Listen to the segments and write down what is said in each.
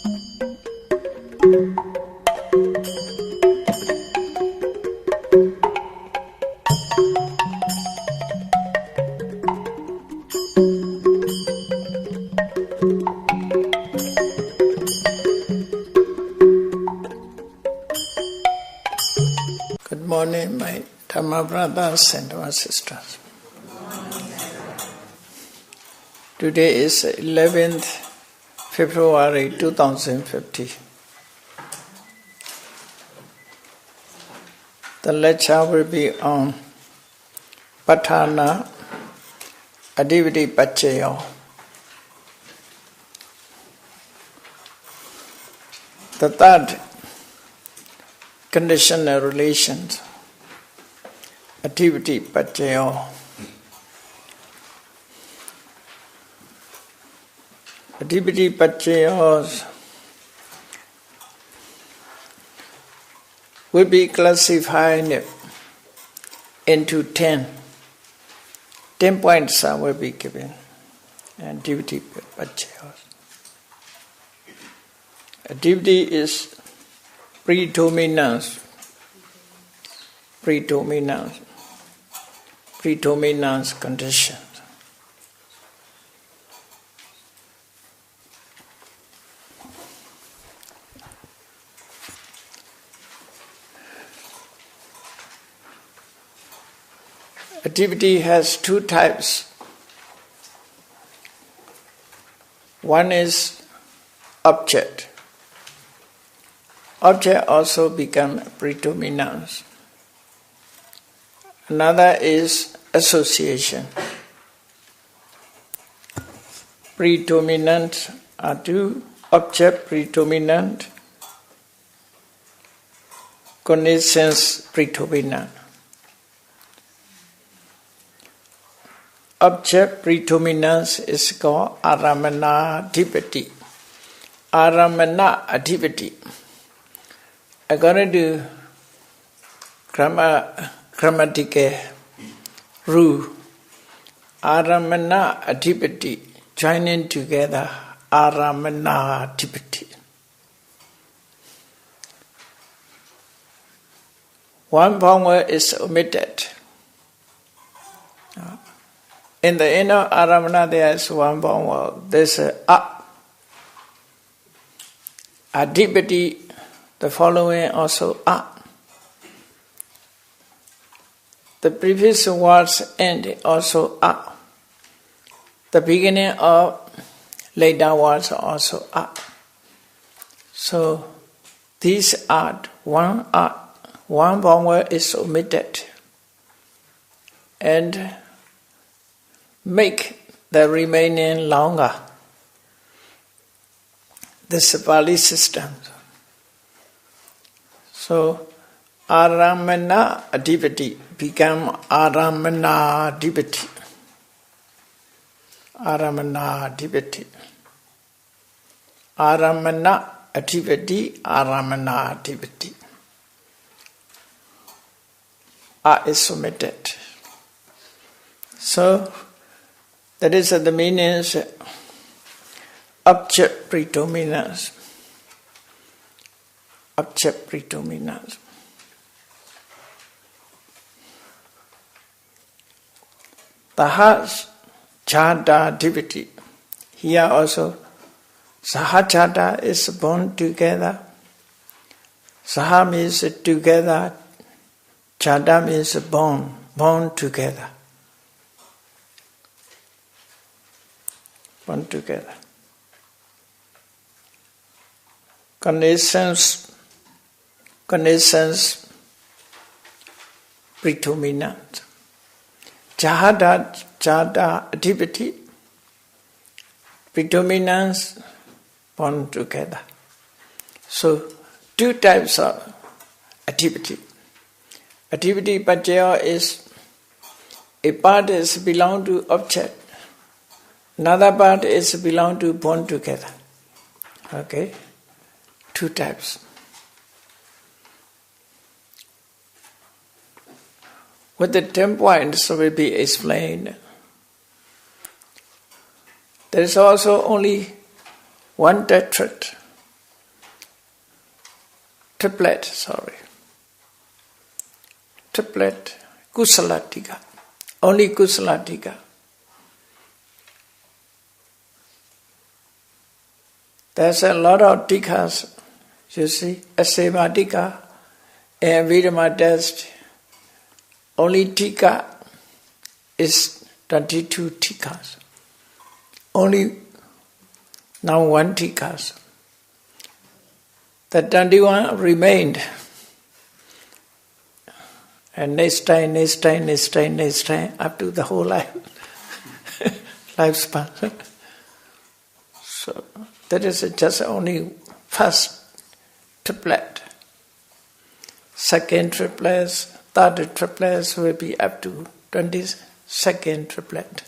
Good morning, my Dhamma brothers and Dhamma sisters. Today is 11th February 2050. The lecture will be on Paṭhāna Adhivati Paccaya. The third conditional relations, Adhivati Paccaya. Adhivati Paccayas will be classified into 10. 10 points will be given. Adhivati Paccayas. Adhivati is predominance condition. Adhivati has two types. One is object. Object also become predominance. Another is association. Predominant are two, object predominant, connaissance predominant. Object predominance is called Aramana Adhivati. Aramana Adhivati. According to grammatical rule, Aramana Adhivati, joining together Aramana Adhivati. One vowel is omitted. In the end of Aramana there is one vowel. There's a Adhivati. The following also a. The previous words end also a. The beginning of later words also a. So these are one vowel is omitted and make the remaining longer. This is Pali system. So, Aramana Adhivati become Aramana Adhivati. Aramana Adhivati. Aramana Adhivati, Aramana Adhivati. A is omitted. So, that is the meaning object predominance. Object predominance. Sahajada Adhivati. Here also, Sahajada is born together. Saha means together. Jada means born together. Born together. Connaissance predominant. Jada Adhivati, predominance born together. So, two types of Adhivati. Adhivati Paccaya is a part is belong to object, another part is belong to born together. Okay, two types. With the 10 points will be explained. There is also only one tetrad. triplet, Kusalatika. Only Kusalatika. There's a lot of tikas, you see, Asema tika and Vidama test. Only tika is 22 tikas. Only now 1 tikas. The 21 remained. And next time, up to the whole lifespan. So that is just only first triplet. Second triplet, third triplet will be up to 22nd triplet.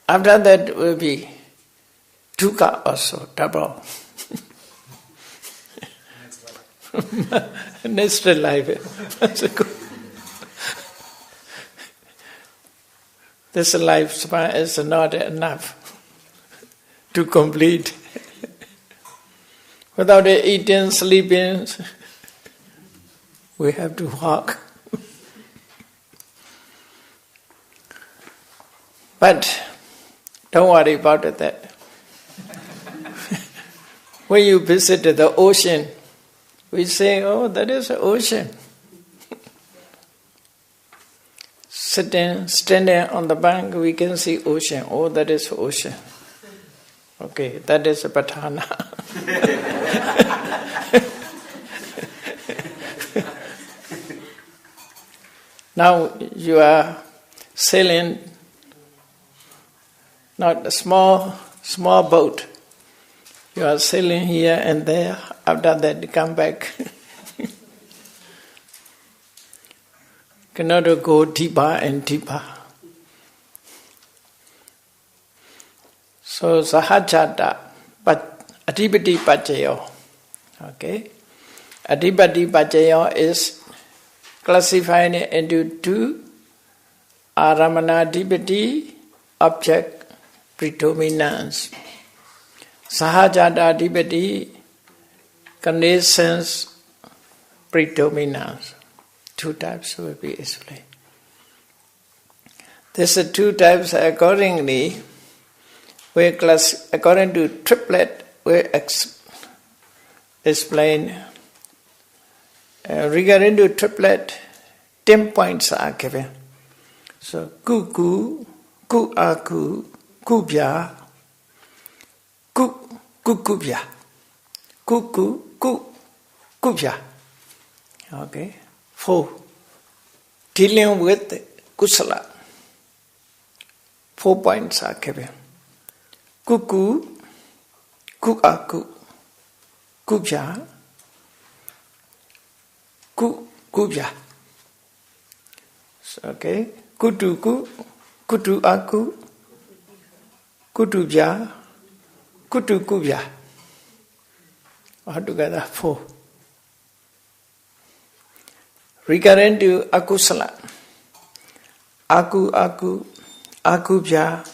After that will be tuka also, double. Next life. This lifespan is not enough to complete. Without eating, sleeping, we have to walk. But don't worry about that. When you visit the ocean, we say, oh, that is the ocean. Standing on the bank, we can see ocean. Oh, that is ocean. Okay, that is a patana. Now you are sailing, not a small boat. You are sailing here and there. After that, you come back. Cannot go deeper and deeper. So sahajata, but adipati pacayo. Okay, adipati pacayo is classified into 2: aramana adipati, object predominance. Sahajata adipati, conditions predominance. 2 types will be explained. These 2 types accordingly, according to triplet, we explain. Regarding to triplet, 10 points are given. So, ku, aku, kubya, kubya, kubya. Okay. 4. Dealing with kusala. 4 points are given. Kuku, kuaku, kubya, kubya. Okay. Kutuku, kutuaku, kutubya, kutukubya. Altogether 4. Regarding to akusala, aku, akubya,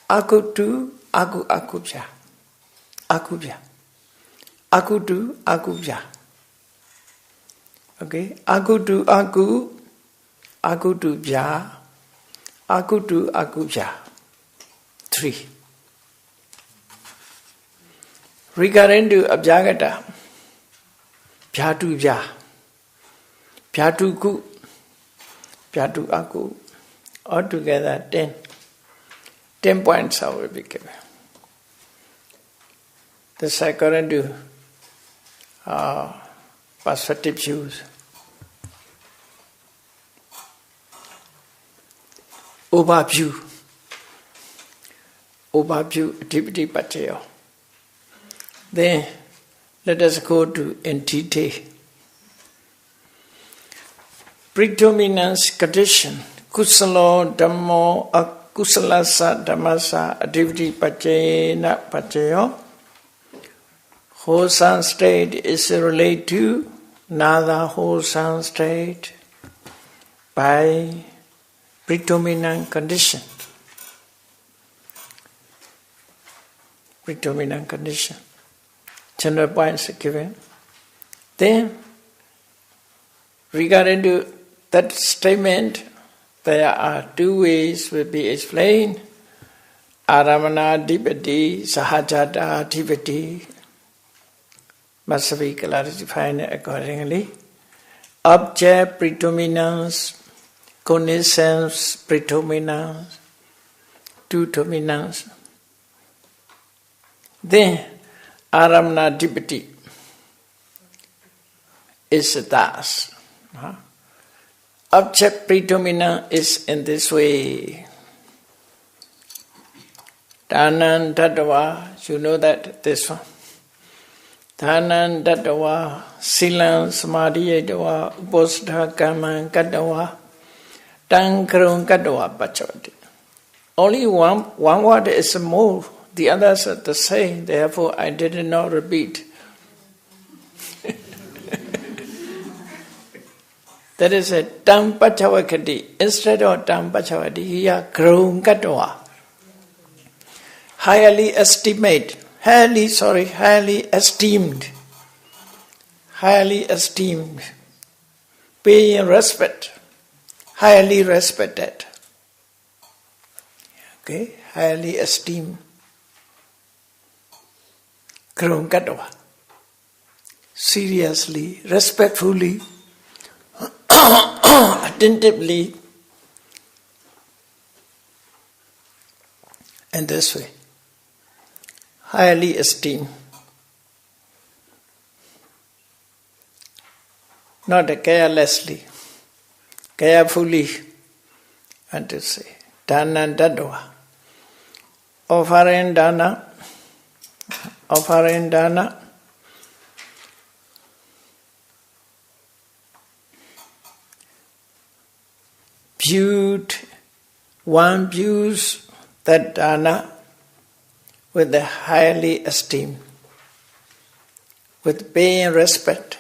akutu, akubya, akubya, akutu, akubya. Okay, akutu, akutubya, akutu, akubya. 3. Regarding to abjagata, pyatubya, pyatuku, pyatu aku, altogether 10. 10 points will be given. This according to perspective views. Overview, activity pachayo. Then let us go to in detail. Predominance condition, kusalo dhammo akusalasa dhammasa activity pachayena pachayo. Wholesome state is related to another wholesome state by predominant condition. Predominant condition. General points are given. Then, regarding to that statement, there are two ways will be explained. Aramana Dipati, Sahajata Dipati must be clarified accordingly. Object predominance, connaissance predominance, two dominance. Then Aramana Dipati is thus. Object predominant is in this way. Dhanan Tattva, you know that this one. Dhanan Tattva, Silan Samadhi Tattva, Uposatha Kamman Kattva, Tankarun Kattva Pachavati. Only one word is more, the others are the same, therefore I did not repeat. That is a Tam Pachavakati. Instead of Tam Pachavati, here Krung Kattva. Highly esteemed, highly esteemed, paying respect, highly respected. Okay, highly esteemed. Krung Kattva. Seriously, respectfully, attentively, in this way. Highly esteemed. Not carelessly, carefully, and to say, Dana Dadwa. Offering dana, one views that dana with the highly esteem, with paying respect,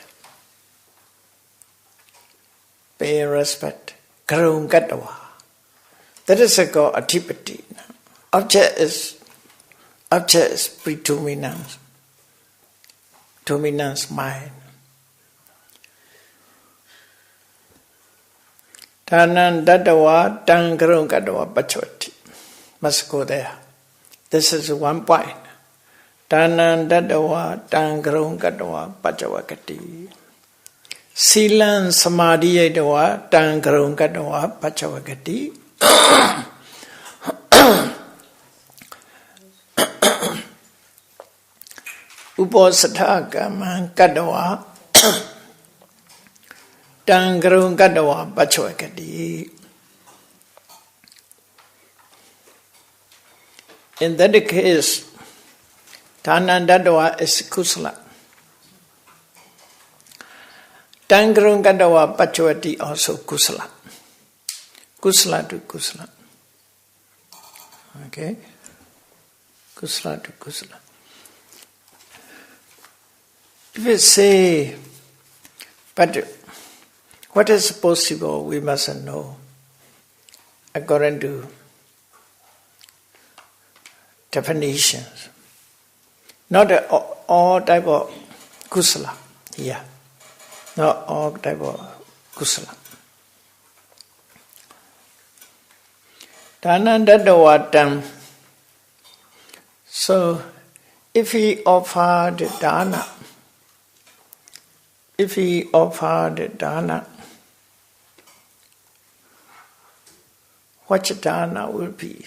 Karung Kattva. That is called Adipati. Object is predominance, dominance mind. Tanan Dadawa Tang Karung Kattva Pachavati. Must go there. This is one point. Tanan Dadawa Tang Karung Kattva Pachavakati. Silan Samadhi Dawa Tang Karung Kattva Pachavakati. Uposatha Kamman Kattva Tang Karung Kattva Pachavakati. In that case, Tanan Dadawa is Kusala. Tang Karung Kattva Pachavati also Kusala. Kusala to Kusala. Okay? Kusala to Kusala. If we say, but what is possible, we must know according to definitions. Not all type of kusala here. Not all type of kusala. Dana. So, if he offered dana, what dana will be?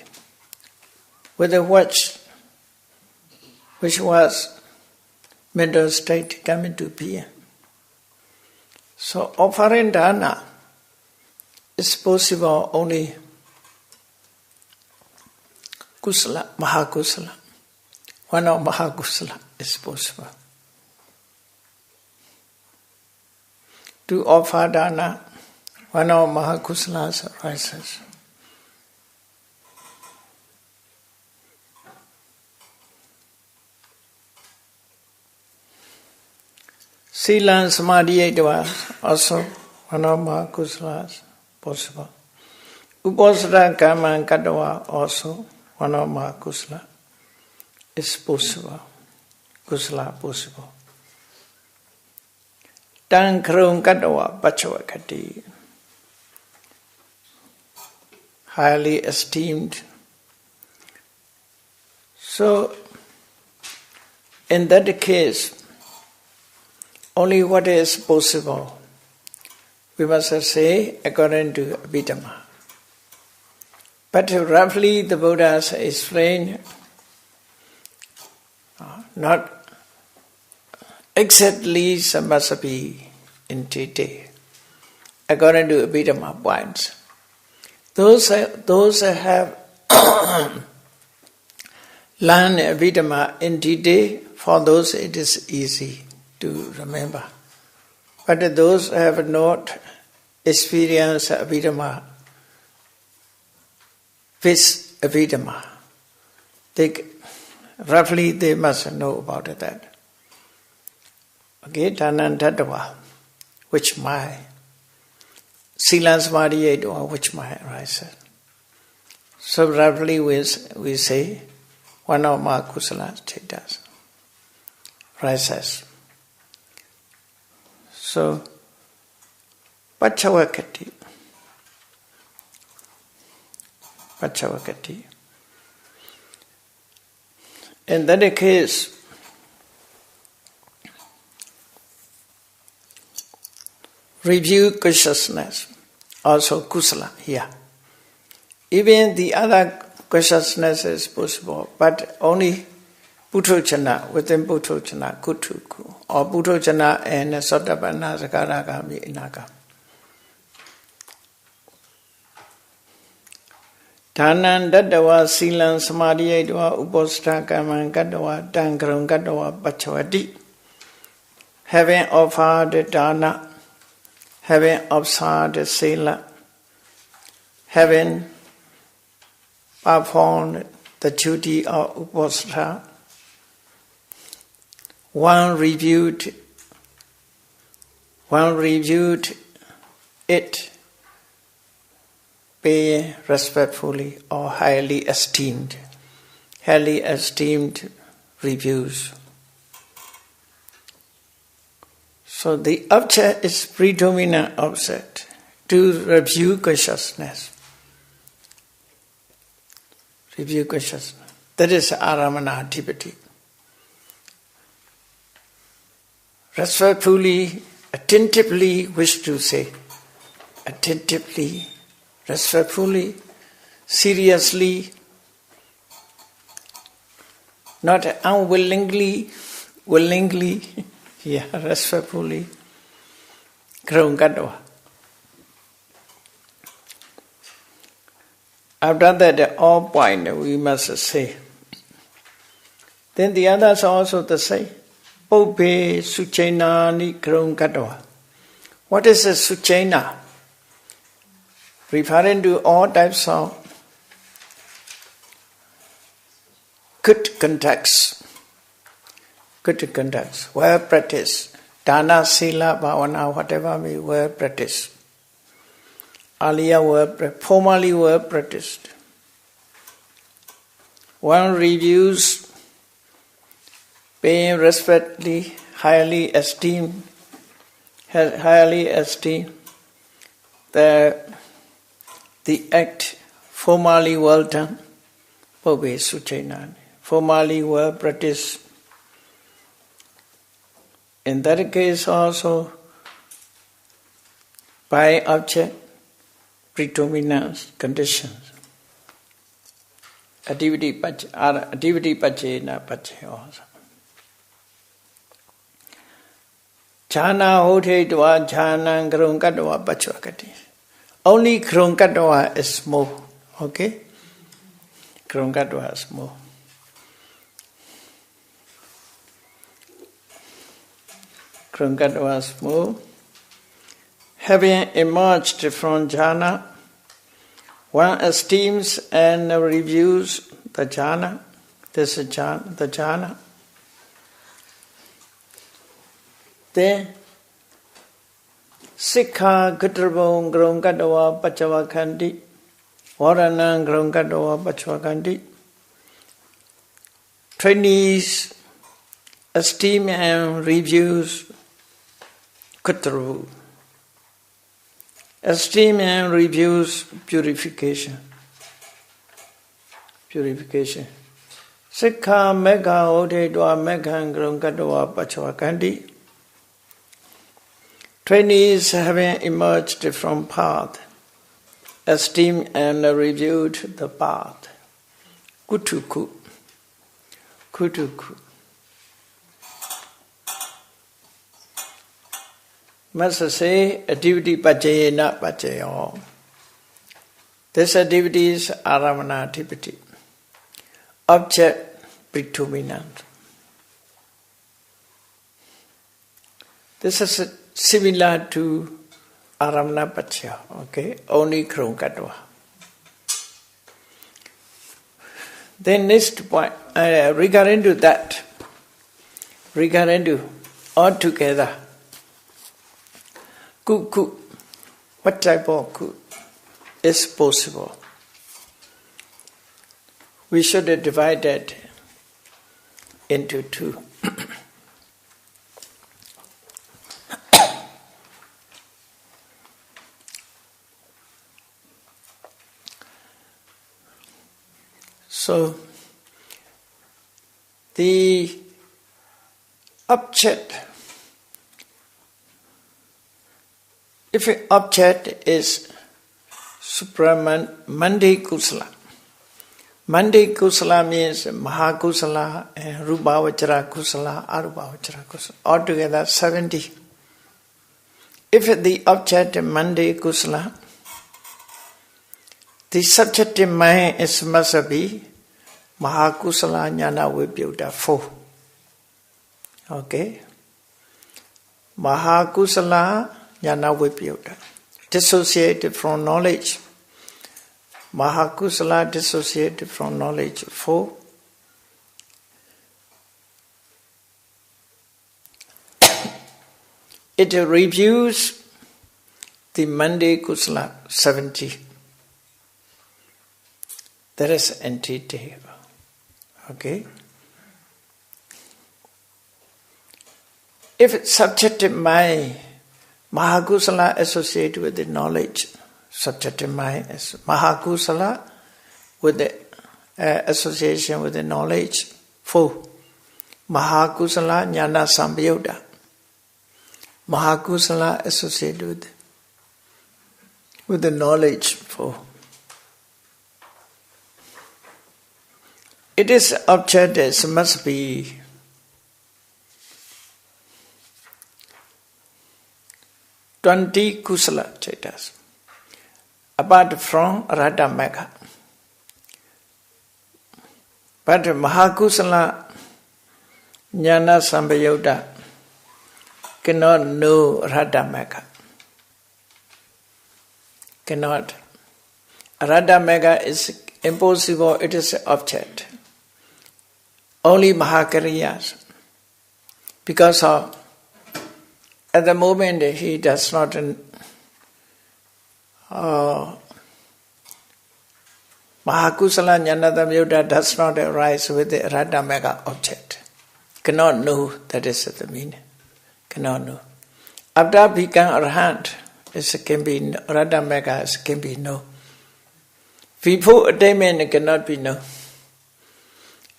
Whether which was mental state coming to being. So offering dana is possible only kusala, mahakusala. One of mahakusala is possible. To offer dana, one of mahakusalas arises. Sila and Samadhi also one of mahakusalas possible. Uposatha Kamman Kattva also one of mahakusala is possible. Kusala possible. Tan Krung Katawa Pachavakati. Highly esteemed. So, in that case, only what is possible, we must say according to Abhidhamma. But roughly the Buddha has explained, not exactly must be in detail, according to Abhidhamma points. Those that have learned Abhidhamma in detail, for those it is easy to remember. But those who have not experienced Abhidhamma, with Abhidhamma, roughly they must know about that. Okay, Dana Tattva, which mind, Sila Samadhi Edwa, which mind arises. So roughly we say one of my kusala status rises. So Pañhāvāra. In that case, review consciousness, also kusala here. Even the other consciousness is possible, but only Puthojana, within Puthojana, Kutuku, or Puthojana and Sotapanna Sakaragami Inaka. Dhanan Dattawa Silan Samadhi Edwa Uposatha Kamman Kattawa Tankarung Kattawa Pacchavati. Having offered the dana, having observed the sila, having performed the duty of Uposatha, one reviewed it, being respectfully or highly esteemed reviews. So the object is predominant object to review consciousness. Review consciousness. That is aramana activity. Respectfully, attentively wish to say, attentively, respectfully, seriously, not unwillingly, willingly, yeah, respectfully, Krungkatva. After that, all point we must say. Then the others also the same. Pope Suchena ni Krungkatva. What is a Suchena? Referring to all types of good conducts, well practiced. Dana, Sila, Bhavana, whatever may well practiced. Earlier formally well practiced. One reviews, paying respectfully, highly esteemed the act formally well done, Pobe Suchenani, formally well practiced. In that case also, by object, predominance conditions. Activity pachena pache also. Jhana hote dwa jhana krungkatva pachvakati. Only krungkatva is small, okay? Krungkatva is small. Krungkatva is small. Having emerged from jhana, one esteems and reviews the jhana. This is jhana, the jhana. Then Sikha Gutrabong Grongkadawa Pachavakandi, Varanang Grongkadawa Pachavakandi. Trainees esteem and reviews Kutru. Esteem and reviews purification. Purification. Sikha mega ode dwa megan grungadwa pachwakandi. Trainees having emerged from path, esteemed and reviewed the path. Kutuku. Kutuku. Master say, activity pachayena pachayo. This activity is aramana activity. Object predominant. This is similar to aramana pacha, okay? Only krungkatva. Then next point, regarding to that, regarding to all together, ku, what type of ku is possible? We should divide that into two. So, the object, if an object is Mandi Kusala, Mandi Kusala means Mahakusala and Rupavachara Kusala, Arupavachara Kusala, altogether 70. If the object is Mandi Kusala, the subjective mind is must be Mahakusala Jnana Vibhuta 4. Okay? Mahakusala Jnana Vibhuta. Dissociated from knowledge. Mahakusala dissociated from knowledge 4. It reviews the Mandi Kusala 70. That is entity. Okay? If subjective mind, Mahakusala associated with the knowledge, subjective mind is Mahakusala with the association with the knowledge. 4. Mahakusala Jnana Sambhyuta. Mahakusala associated with the knowledge. 4. It is object as must be $20 kusala chaitas, apart from Radha Megha. But Mahakusala Jnana Sambhyuta cannot know Radha Megha. Cannot. Radha Megha is impossible, it is an object. Only Mahakariyas. Because of, at the moment he does not, Mahakusala Jnana does not arise with the Radha Megha object. Cannot know, that is the meaning. Cannot know. After become Arahant, it can be Radha Megha, can be known. Before attainment it cannot be known.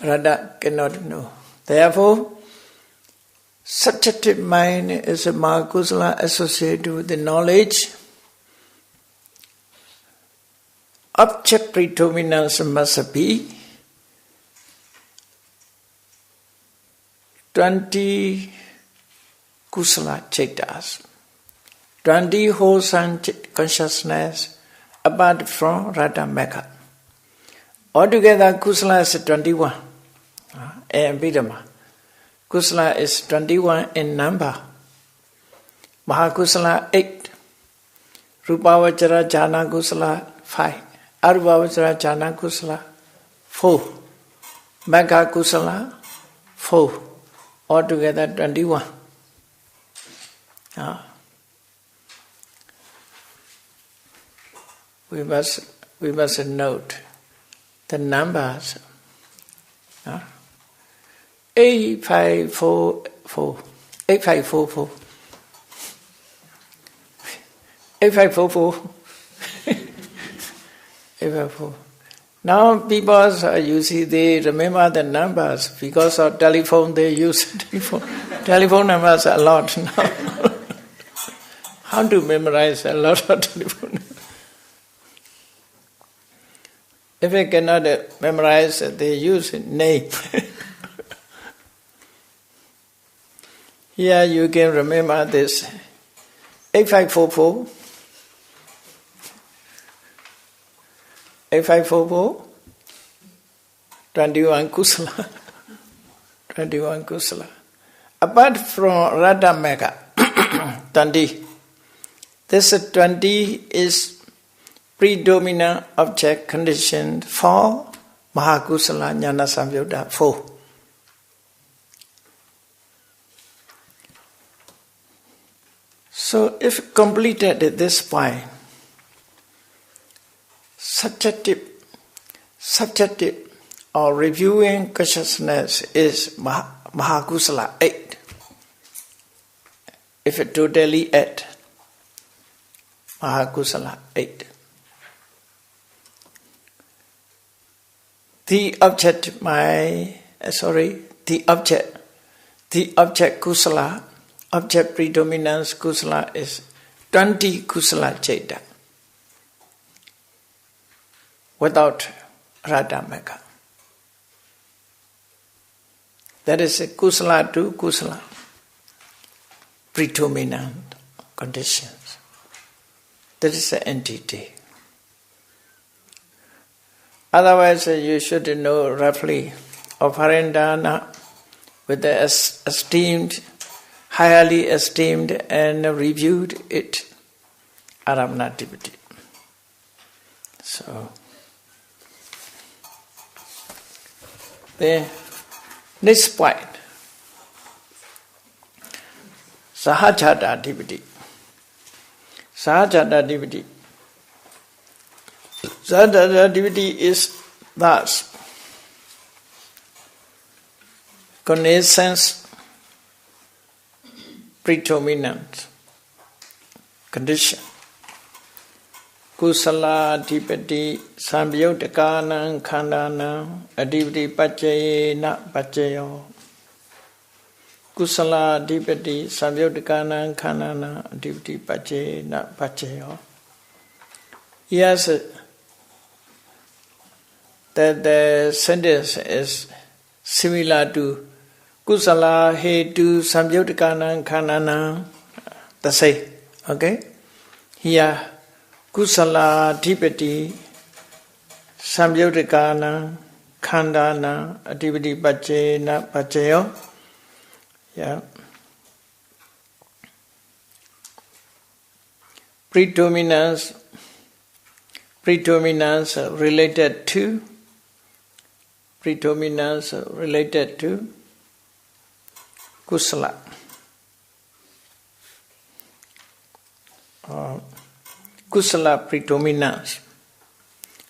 Radha cannot know. Therefore, subjective mind is a Mahakusala associated with the knowledge. Object predominance must be 20 kusala chaitas, 20 wholesome consciousness apart from Radha Megha. Altogether, kusala is 21. And Bidama. Kusala is 21 in number. Mahakusala 8. Rupavachara Jhana Kusala 5. Arupavachara Jhana Kusala 4. Megha Kusala 4. Altogether 21. We must note the numbers. 8544. 8544. 8544. 8544. Now people, you see, they remember the numbers. Because of telephone, they use telephone. Telephone numbers a lot now. How to memorize a lot of telephone? If they cannot memorize, they use name. Here you can remember this 8544. 8544. 21 kusala. 21 kusala. Apart from Radha Mega, 20. This 20 is predominant object condition for Mahakusala Jnana Samyutta 4. So if completed at this point, subjective or reviewing consciousness is Mahakusala 8. If it totally 8, Mahakusala 8. The object kusala, object predominance kusala is 20 kusala chaita without Radha Mega. That is a kusala to kusala, predominant conditions. That is the entity. Otherwise, you should know roughly of Harindana with the esteemed, highly esteemed and reviewed it, Aramanativity. So, the next point, Sahajatativity. Sahajatativity. Sahajatativity is thus connaissance predominant condition. Kusala adhipati sambhyutakana khandana adhipati pacayena pacayo. Kusala adhipati sambhyutakana khandana adhipati pacayena pacayo. Yes, that the sentence is similar to Kusala hetu samyutakana khandana, the same. Okay? Here, Kusala adhipati samyutakana khandana adhipati pacayena pacayo. Yeah. Predominance related to kusala. Kusala predominance,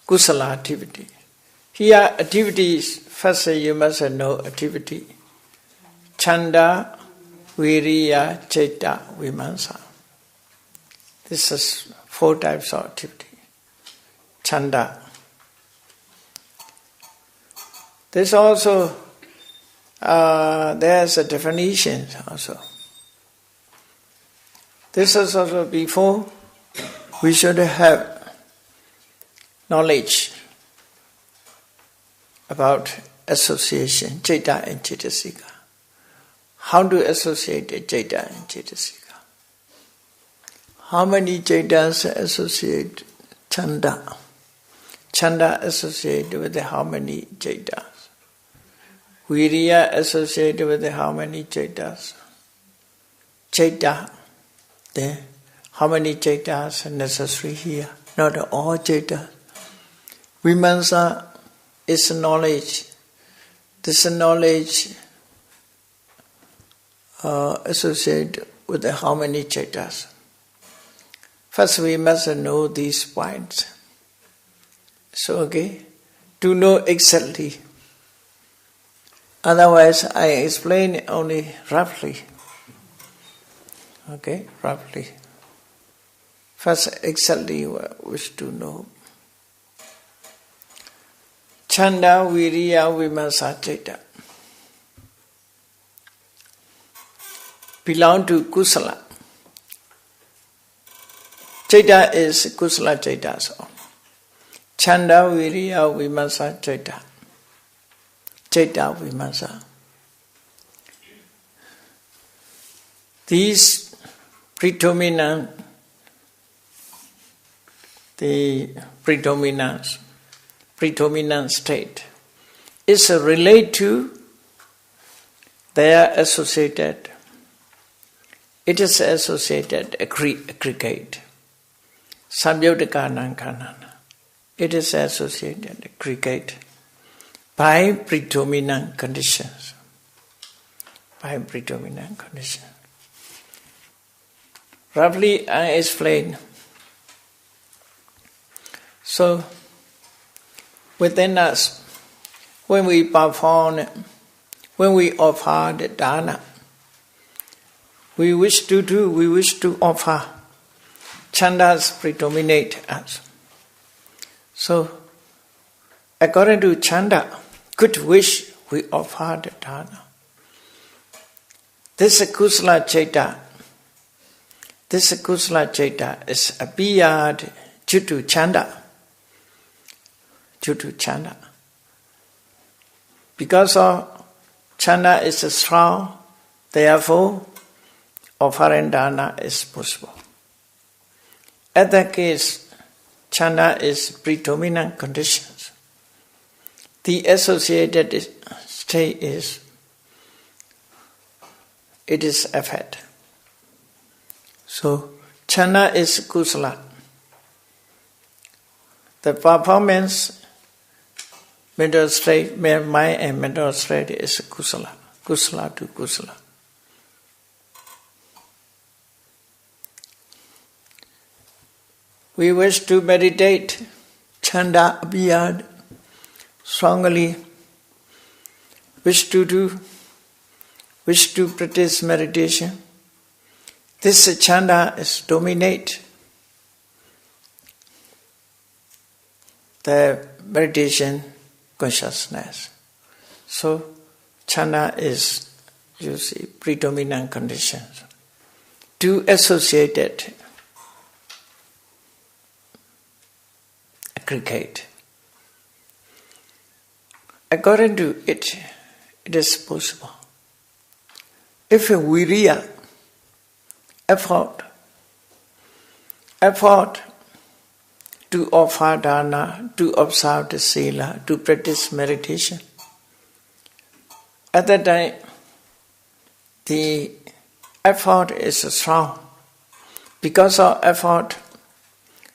kusala activity. Here activities, first you must know activity. Chanda, Viriya, Chaita, Vimansa. This is 4 types of activity. Chanda. This also, there's a definition also. This is also before we should have knowledge about association, Chaita and Chaitasika. How to associate a Chaita and Chaitasika? How many Chaitas associate Chanda? Chanda associated with how many Chaitas? Viriya associated with how many Chaitas? Chaita, then how many Chaitas are necessary here? Not all Chaitas. Vimansa is knowledge. This knowledge associated with how many Chaitas? First we must know these points. So, okay, to know exactly. Otherwise, I explain only roughly. Okay, roughly. First, exactly what we wish to know. Chanda, Viriya, Vimasa, Citta belong to Kusala. Citta is Kusala Citta. So. Chanda, Viriya, Vimasa, Citta. Citta, Vimasa. These predominant, the predominant state is related to, they are associated, it is associated, aggregate. Samyodaka Kanana. It is associated, aggregate, by predominant conditions. By predominant conditions. Roughly, I explain. So, within us, when we perform, when we offer the dana, we wish to offer, chandas predominate us. So, according to chanda, good wish, we offer the dana. This kusala citta, is appeared due to chanda. Because of chanda is strong, therefore offering dana is possible. At that case, chanda is predominant conditions. The associated state is, it is effort. So, chanda is kusala. The performance, mental state, mind and mental state is kusala. Kusala to kusala. We wish to meditate, chanda appeared strongly, wish to practice meditation. This chanda is dominate the meditation consciousness. So, chanda is, you see, predominant conditions. To associate it, aggregate. According to it, it is possible. If a viriya, effort to offer dana, to observe the sila, to practice meditation, at that time, the effort is strong. Because of effort,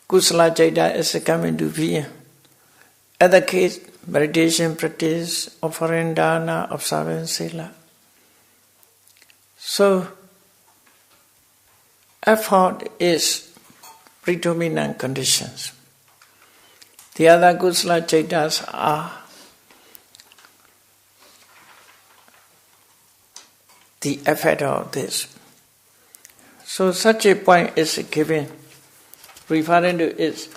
kusala citta is coming to being. At the case, meditation practice, offering dana, observing sila. So, effort is predominant conditions. The other kusala cittas are the effect of this. So such a point is given, referring to its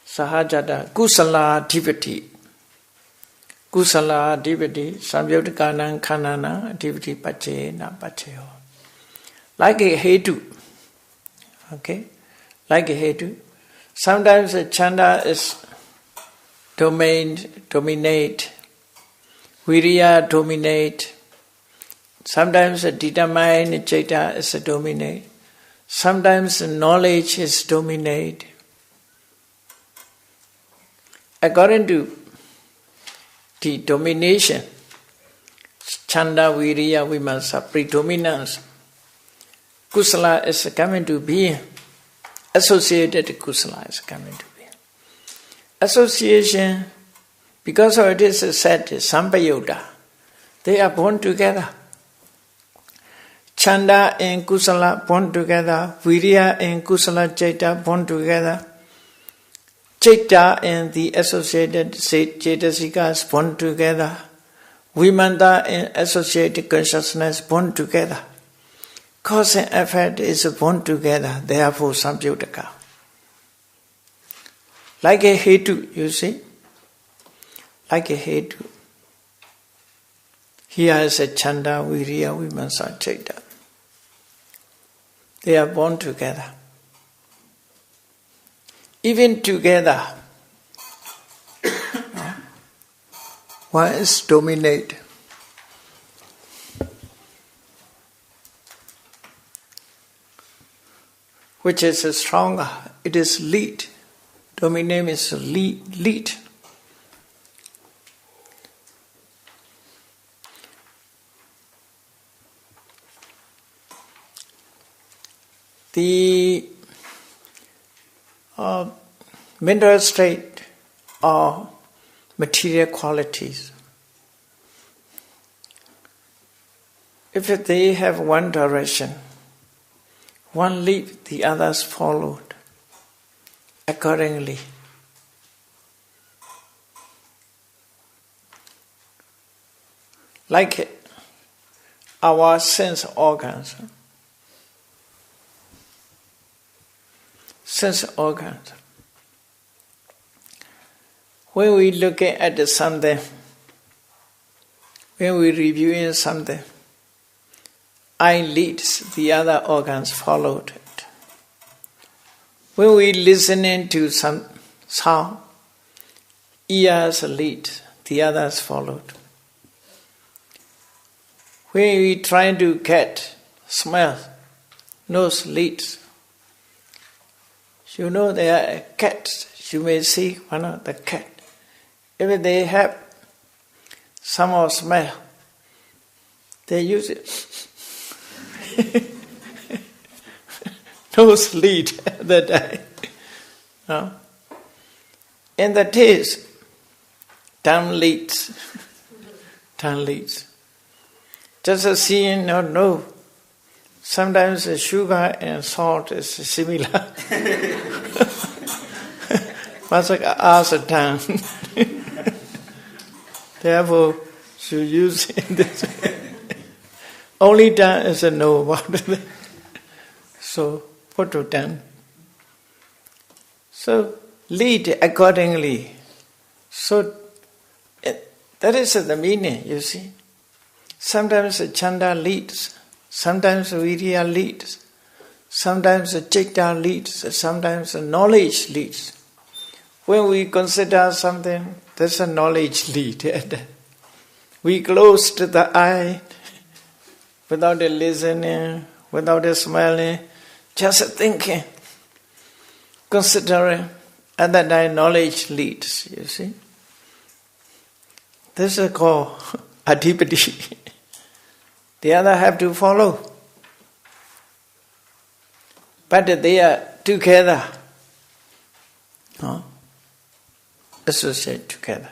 sahajata, kusala adhipati. Kusala adhipati, samyodakanan khanana adhipati pachena pacheyo. Like a hetu. Okay? Like a hetu. Sometimes a chanda is dominate. Viriya dominate. Sometimes a determined citta is a dominate. Sometimes knowledge is dominate. According to the domination, chanda, viriya, vimasa, predominance, kusala is coming to be. Associated kusala is coming to be. Association, because of it is said, sampayoga, they are born together. Chanda and kusala born together, viriya and kusala citta born together, citta and the associated cetasikas born together, vimanta and associated consciousness born together. Cause and effect is born together, therefore samyodaka. Like a hetu, you see? Like a hetu. Here is a chanda, viriya, vimamsa, chaita. They are born together. Even together, one is dominate. Which is stronger? It is lead. Dominate is lead. The mineral state or material qualities, if they have one direction, one lead, the others followed accordingly. Like our sense organs. Sense organs. When we look at something, when we reviewing something, eye leads, the other organs followed it. When we listening to some sound, ears lead, the others followed. When we try to get smell, nose leads. You know there are cats, you may see one of the cat. If they have some of smell, they use it. Nose lead at the time. No? In the taste, tongue leads. Tongue leads. Just as seeing, no. Sometimes the sugar and salt is similar. Must ask a tongue. Therefore, you use it this way. Only tongue is a no about it. So, put to tongue. So, lead accordingly. So, that is the meaning, you see. Sometimes the chanda leads, sometimes the virya leads, sometimes the citta leads, sometimes the knowledge leads. When we consider something, there's a knowledge lead. We closed the eye without the listening, without the smelling, just thinking, considering, and that time knowledge leads, you see. This is called adhipati. The other have to follow. But they are together. No? Associate together.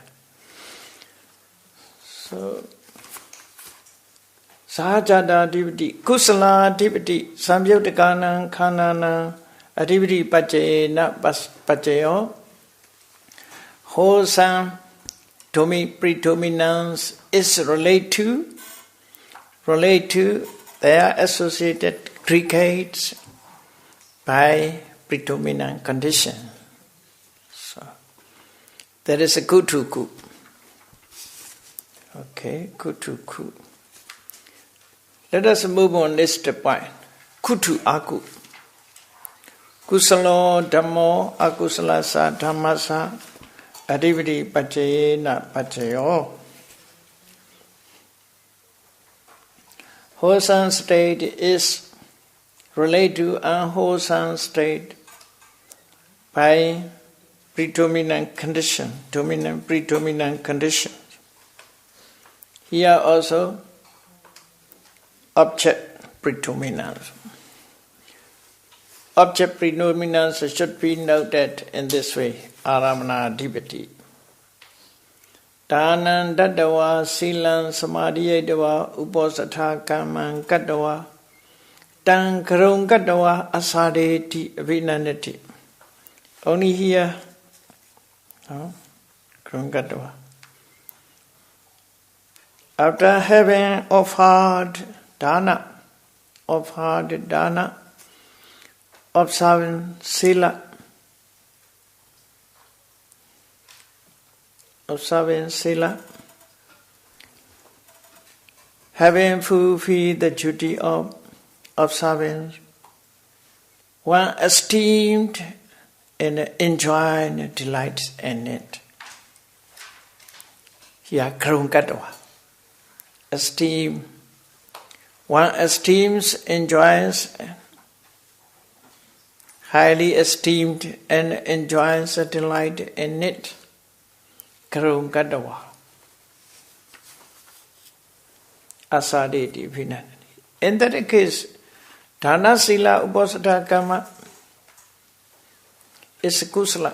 So, sahajata adhipati, kusala adhipati, samyuttakanam khananam adhipati pacayena pacayo, wholesome predominance is related to their associated aggregates by predominant condition. So, there is a kutu. Okay, kutu. Let us move on this point. Kutu aku. Kusalo dhammo akusalasa dhammasa adhipati pacayena pacayo. Wholesome state is related to unwholesome state by predominant condition, predominant condition. Here also object predominance. Object predominance should be noted in this way, aramana adhipati. Dānaṁ dattava sīlaṁ samadhiyedava uposatha kammaṁ kattava taṁ karong kattava asadeti abhinanati. Only here, karong kattava. After having offered dana, observing sila, observing sila, having fulfilled the duty of observance, one esteemed and enjoying and delights in it. Here, Karungatwa. Esteem. One esteems, enjoys, highly esteemed and enjoys a delight in it. Karungatwa. Asadeti Vinani. In that case, Dana Sila Uposatha Kama is Kusala.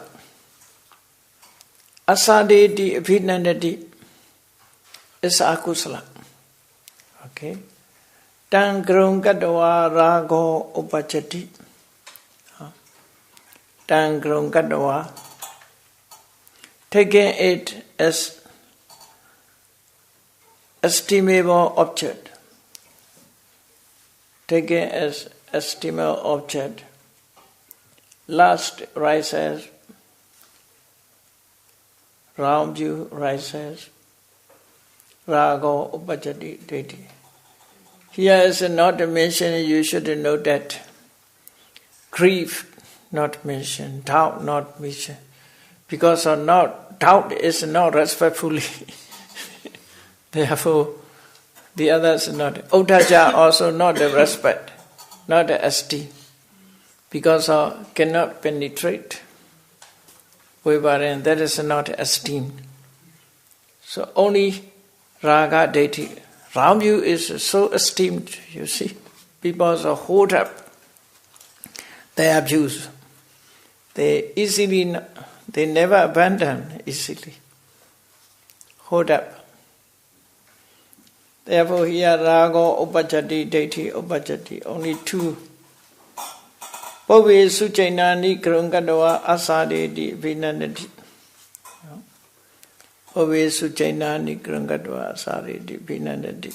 Asadeti Vinanati is Akusala. Okay. Tan Grungadwa Rago Upachati. Tan Grungadwa. Taking it as estimable object. Taken as estimable object. Lust rises, round view rises, rago upajati deity. Here is not mentioned, you should know that grief not mentioned, doubt not mentioned, because of not doubt is not respectfully. Therefore, the others not. Uddhaja also not the respect, not the esteem, because of cannot penetrate. Wherein that is not esteem. So only raga deity. Ram you is so esteemed, you see. People so hold up. They abuse. They never abandon easily. Hold up. Therefore here rago upajati deity upajati. Only two. Bhave suchainani krungadava asadeti vinanati. Bhave suchainani krungadava asadeti vinanati.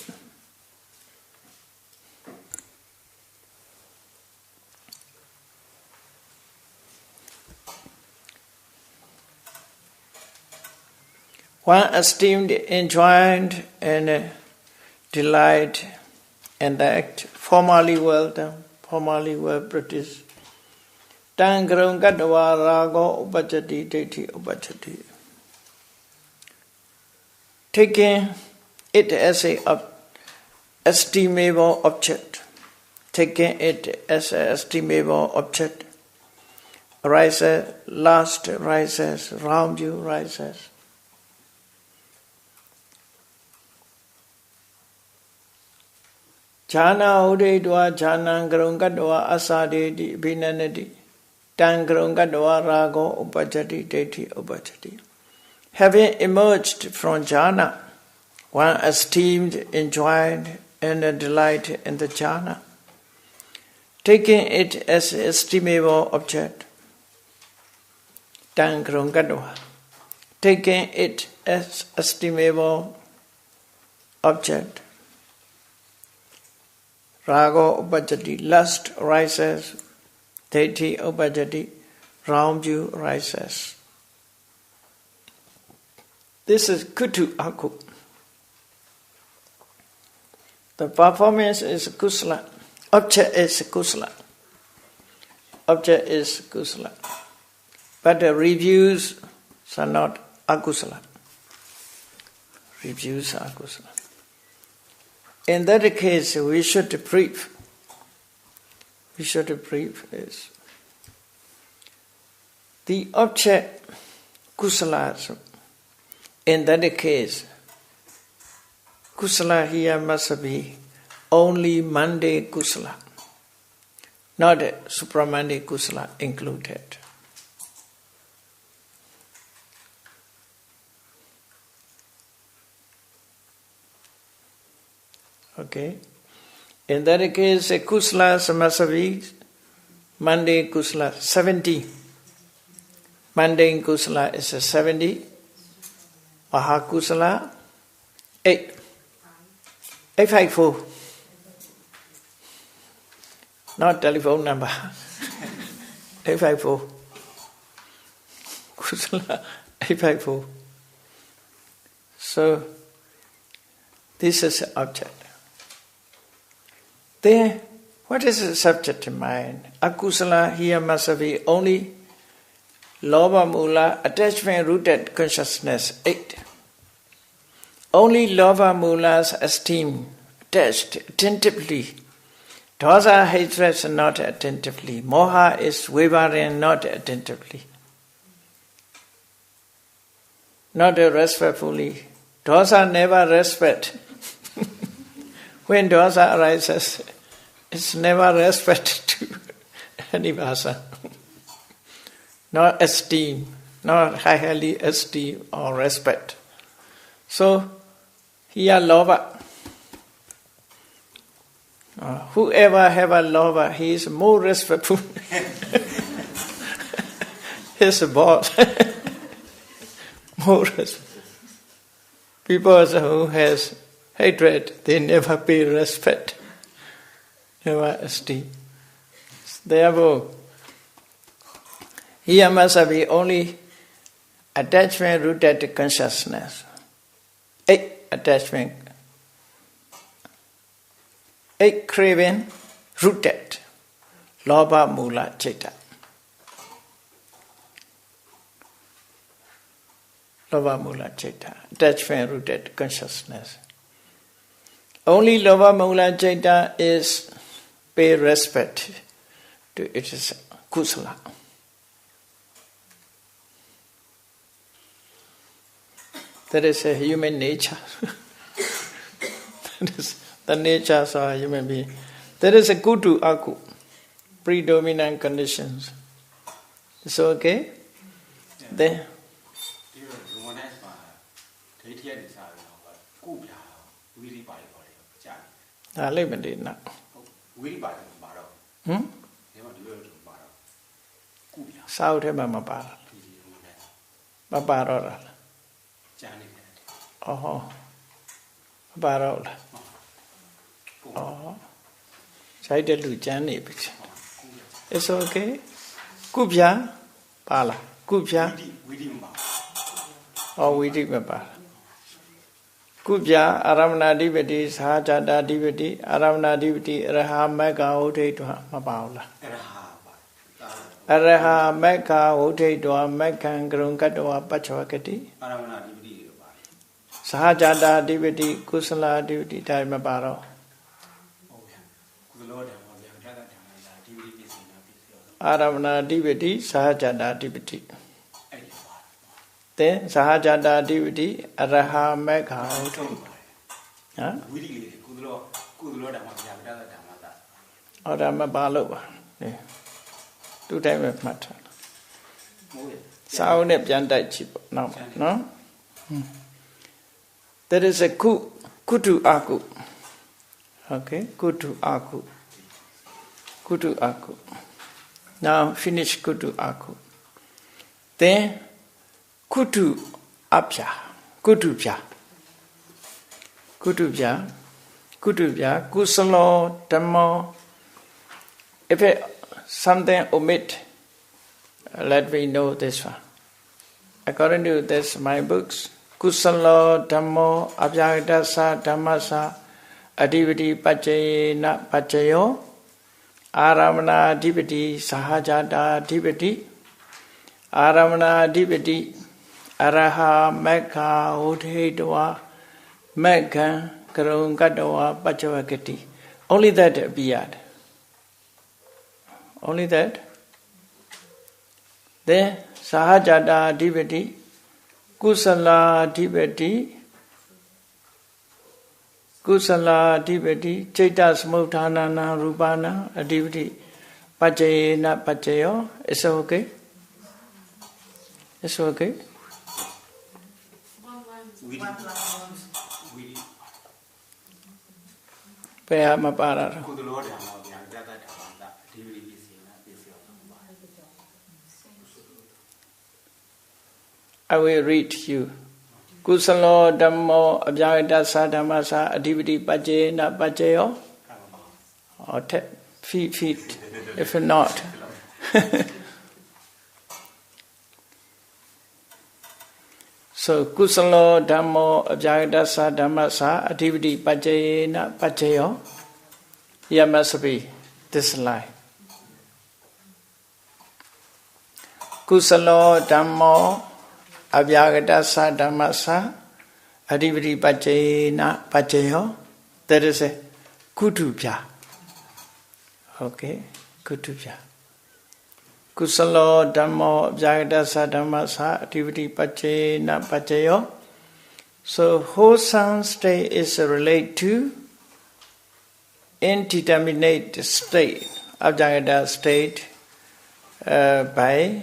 One esteemed, enjoined, and delight and act formally well done, formally well practiced. Tangrung Gadwa Rago Upajati Deity Upajati. Taking it as a estimable object. Taking it as an estimable object. Rises, lust rises, round you rises. Jhana udedwa jhana grungadwa asadeti vinanati. Tangrungadwa rago upajati deity upajati. Having emerged from jhana, one esteemed, enjoyed, and a delight in the jhana, taking it as an estimable object. Tangrungadwa, taking it as estimable object. Rago upajati, lust rises. Deity upajati, round view rises. This is kutu aku. The performance is kusala. Object is kusala. Object is kusala. But the reviews are not akusala. Reviews are kusala. In that case, we should brief. We should brief is the object kusala. In that case, kusala here must be only Monday kusala, not supramandi kusala included. Okay. In that case, a kusala samasavi, Monday kusala 70. Monday kusala is a 70. Mahakusala 8. 854. Not telephone number. 854. Kusala 854. So this is the object. Then what is the subject in mind? Akusala here must be only Lobha Mula, attachment rooted consciousness 8. Only Lobha Mula's esteem attached attentively. Dosa hatred not attentively. Moha is wavering not attentively. Not respectfully. Dosa never respect. When dosa arises, it's never respect to any person. Not esteem, not highly esteem or respect. So, here lobha. Whoever have a lobha, he is more respectful. His boss. More respectful. People who has hatred, they never pay respect, never esteem. Therefore, here must be only attachment rooted consciousness. 8 attachment. 8 craving rooted. Lobha Mula Citta. Lobha Mula Citta. Attachment rooted consciousness. Only Lobha Mula Citta is pay respect to its kusala. That is a human nature. That is the nature of a human being. There is a kutu aku, predominant conditions. So okay? Then sao thế mà bà rồi bà rồi sai để lùi chán này it's okay cupia bà là cupia vidi mà bà cupia aramana divati sahajata divati aramana divati raha mega odhe dwa mà bảo là araha mega odhe dwa megan grung katwa pachwakati sahajata divati kusala divati dai mà bà rồi aramana divati sahajata divati then sahajata divati araha mega odhe Dhamma bà lộ tu time with matter. Sao nếp dàn đại chỉ nào nó. There is a kutu aku. Okay, kutu aku. Kutu aku. Now finish kutu aku. Then kutu apya. Kutupya. Kutupya. Kutupya. Kusalo dhammo. If something omit, let me know this one. According to this, my books, Kusalo Dhammo Abhyagdasa Dhammasa Adivati Pachayena Pachayo Aramana Adivati Sahajata Adivati Aramana Adivati Araha Mekha Udhedwa Mekha Karungadwa Pachavakati. Only that appeared. Only that. Then Sahajata Adivati, Kusala Adivati, Chaita Smuthanana Rupana Adivati, Pachayena Pachayo. Is it okay? It's okay? Pañhāvāra. I will read you. Kusalo Dhammo Abhyagdasa Dhammasa Adivati Pachayena Pachayo. Or feet, if not. So kusalo dhammo abhyāgatassa dhammasa adhivati pajjayena pajjayo. Here must be this line. Kusalo dhammo abhyāgatassa dhammasa adhivati pajjayena pajjayo. That is a kutubhya. Okay, kutubhya. Kusalo dhammo abhyāgatassa dhammasa adhivati pajjayena pajjayo. So wholesome state is related to indeterminate state, abhyagata state by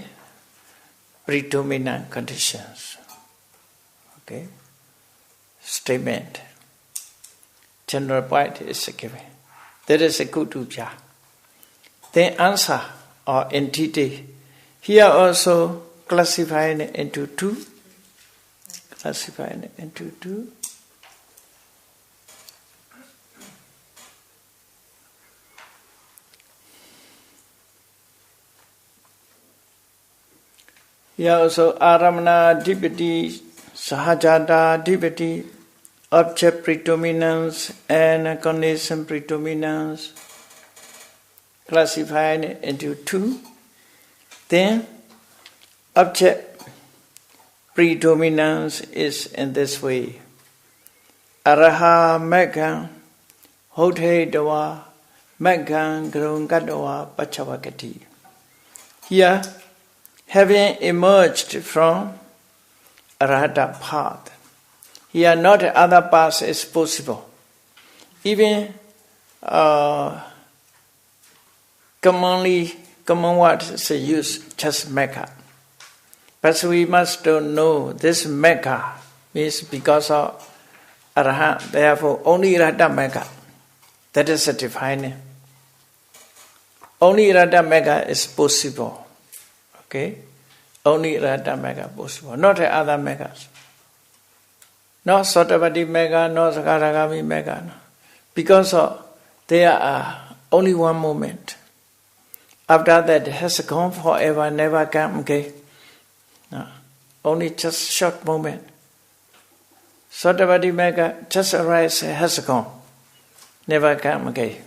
predominant conditions. Okay, statement. General point is given. That is a kutubhya. Then answer or entity. Here also classified into two. Classified into two. Here also aramana dipati, sahajata dipati, object predominance and condition predominance, classified into two. Then object predominance is in this way. Araha meghan hodhe dawa meghan grungadawa pachavakati. Here, having emerged from arahata path, here not other paths is possible. Even common words say use just mecca. But we must know this mecca means because of arahant, therefore only arahata mecca. That is a defining. Only arahata mecca is possible. Okay? Only arahata mecca possible, not other meccas. Not Sotapati mecca, not Sakaragami mecca. No. Because there are only one moment. After that, it has gone forever, never come again. No. Only just short moment. Sotapati mecca just arise, has gone, never come again.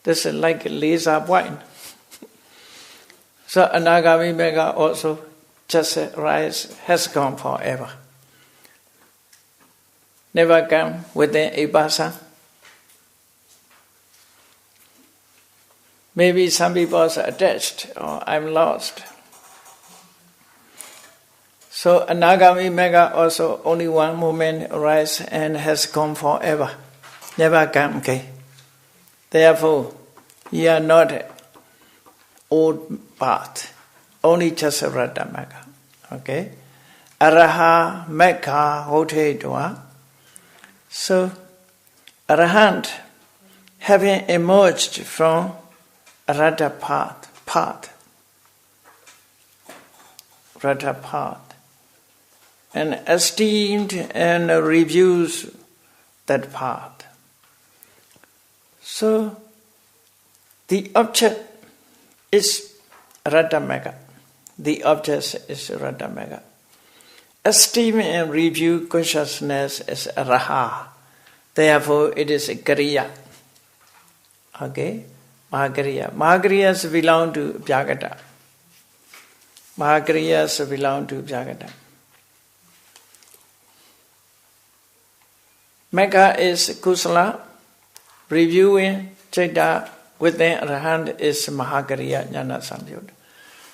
This is like a laser wine. So Anagami mecca also just arise, has gone forever. Never come within a basa. Maybe some people are attached, or I'm lost. So Anagami mecca also only one moment arise and has gone forever. Never come again. Therefore, you are not old path. Only just arahata mecca. Okay? Araha mecca hote dua. So, arahant, having emerged from arahata path, and esteemed and reviews that path. So, the object is arahata mecca. The object is arahata mecca. Esteem and review consciousness is raha. Therefore, it is a kriya. Okay? Mahakriya. Mahakriyas belong to Bhyagata. Mahakriyas belong to Bhyagata. Mecca is kusala. Reviewing Chaita within Arahant is Mahakriya Jnana Samyutta.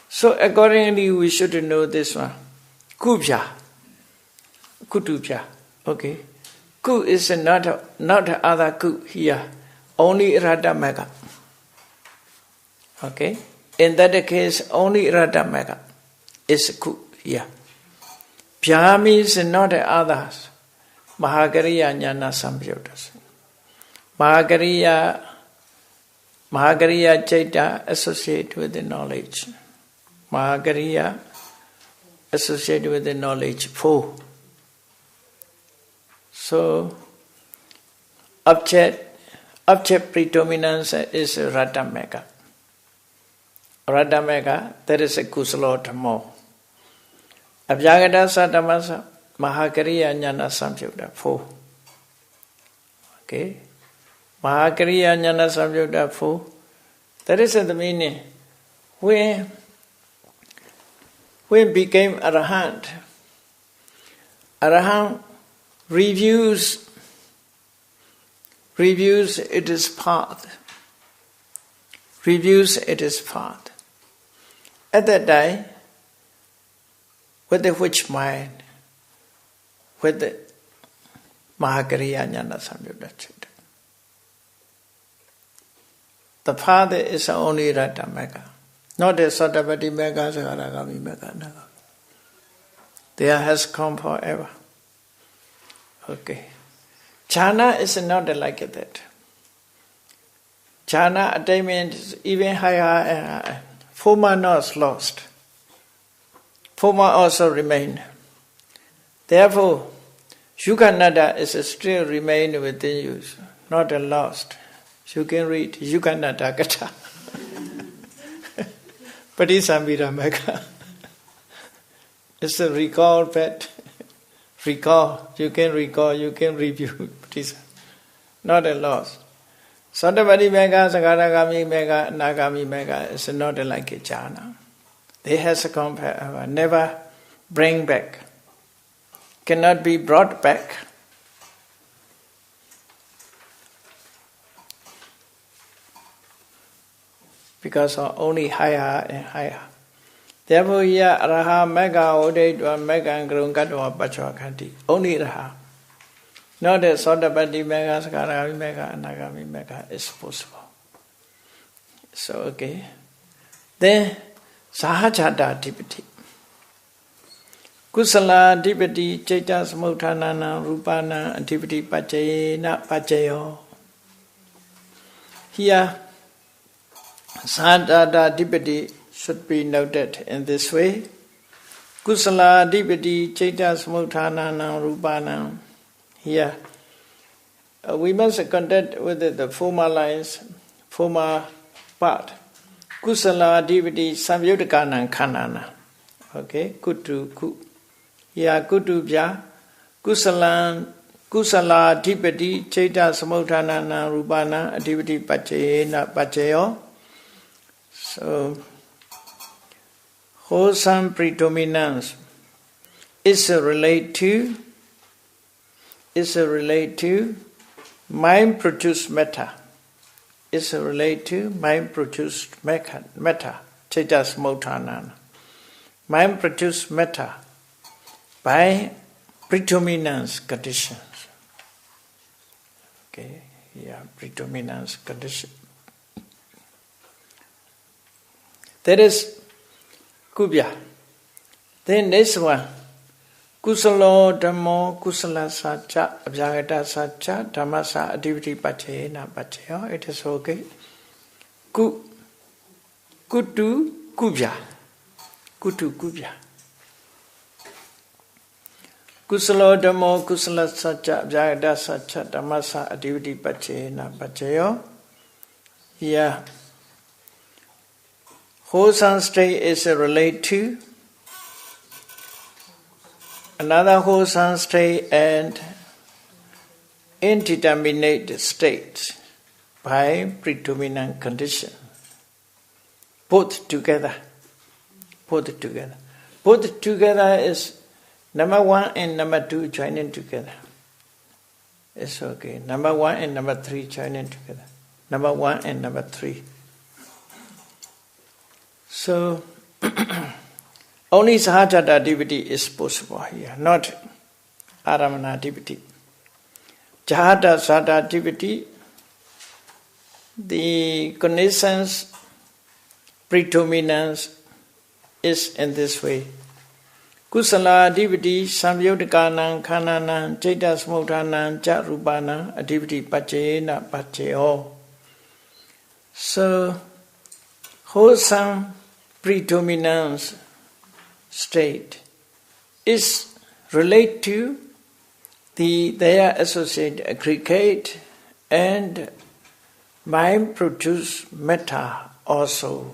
So accordingly, we should know this one. Kubhya. Kutubhya. Okay. Ku is not other ku here. Only arahata mecca. Okay. In that case, only arahata mecca is ku here. Bhya means not others. Mahakriya Jnana Samyutta. Mahakriya Chaita associate with the knowledge. Mahakriya associate with the knowledge 4. So, object predominance is Rata Mecca. Rata Mecca, that is a Kusala Dhammo. Abhyagata Satamasa Mahakariya Jnana Samyukta 4. Okay. Mahakariya Jnana Samyukta 4. That is the meaning. When became Arahant, Arahant reviews its path. Reviews its path. At that time, with the which mind? With the Mahakariya Jnana Samyukta Chitta. The path is only Rata Megha, not the Sattapati Megha, Sagaragami Megha. There has come forever. Okay. Jhana is not like that. Jhana attainment is even higher and higher. Forma not lost. Forma also remain. Therefore, Yuganada is still remain within you, not lost. You can read Yuganada Gata. Patisambhira Megha. It's a recall pet. Recall. You can review. Not a loss. Sattapati Megha, Sagaragami Megha, Nagami Megha is not like a jhana. They has a compare, never bring back. Cannot be brought back. Because only higher and higher. Therefore, here, Raha, Megha, Odedwa, Megha, and Grungadwa, Pachwakanti. Only Raha. Not that Sattapati Megha, Sagaragami Megha, and Nagami Megha is possible. So, okay. Then, Sahajata Dipati. Kusala Dipati, Chaita Samuthanana, Rupana, Dipati Pachayena, Pachayo. Here, Sahajata Dipati should be noted in this way. Kusala Dipati, Chaita Samuthanana, Rupana. Here, we must contact with the former lines, former part. Kusala Dipati Samyutakana Kanana. Okay, Kutu Ku. Here, Kutu Bya. Kusala Dipati Chaita Samuthanana Rupana Dipati Pachayena Pachayo. So, wholesome predominance is related to mind-produced matter. Is related to mind-produced matter. Chaitas Motanana. Mind-produced matter by predominance conditions. Okay, yeah, predominance condition. That is Kubya. Then this one. Kusalo Dhammo Kusala Sacha Abhyagata Sacha Dhammasa Adiviti Pachayena Pachayo. It is okay. Kutu Kubya. Kutu Kubya. Kusalo Dhammo Kusala Sacha Abhyagata Sacha Dhammasa Adiviti Pachayena Pachayo. Here, wholesome state is related to another wholesome state and indeterminate state by predominant condition. Both together. Both together. Both together is number 1 and number 2 joining together. It's okay. Number 1 and number 3 joining together. Number 1 and number 3. So, only Sahajata Dipati is possible here, not Aramana Dipati. Jahata Sata Dipati, the connaissance, predominance is in this way. Kusala Dipati, Samyutakana, Kanana, Chaita Samutthana, Jarupana, Adipati Pachayena Pachayo. So, wholesome predominance state is related to their associated aggregate and mind-produced matter also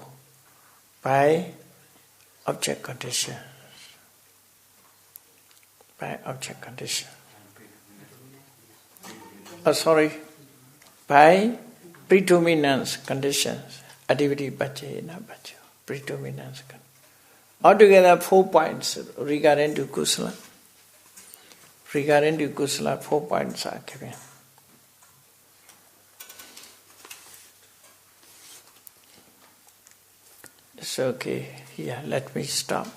by object conditions. by object condition. Oh, sorry, by predominance conditions, adiviti paccayena paccaya, predominance conditions. Altogether 4 points regarding to kusala. Regarding to kusala, 4 points are given. It's okay. Here, let me stop.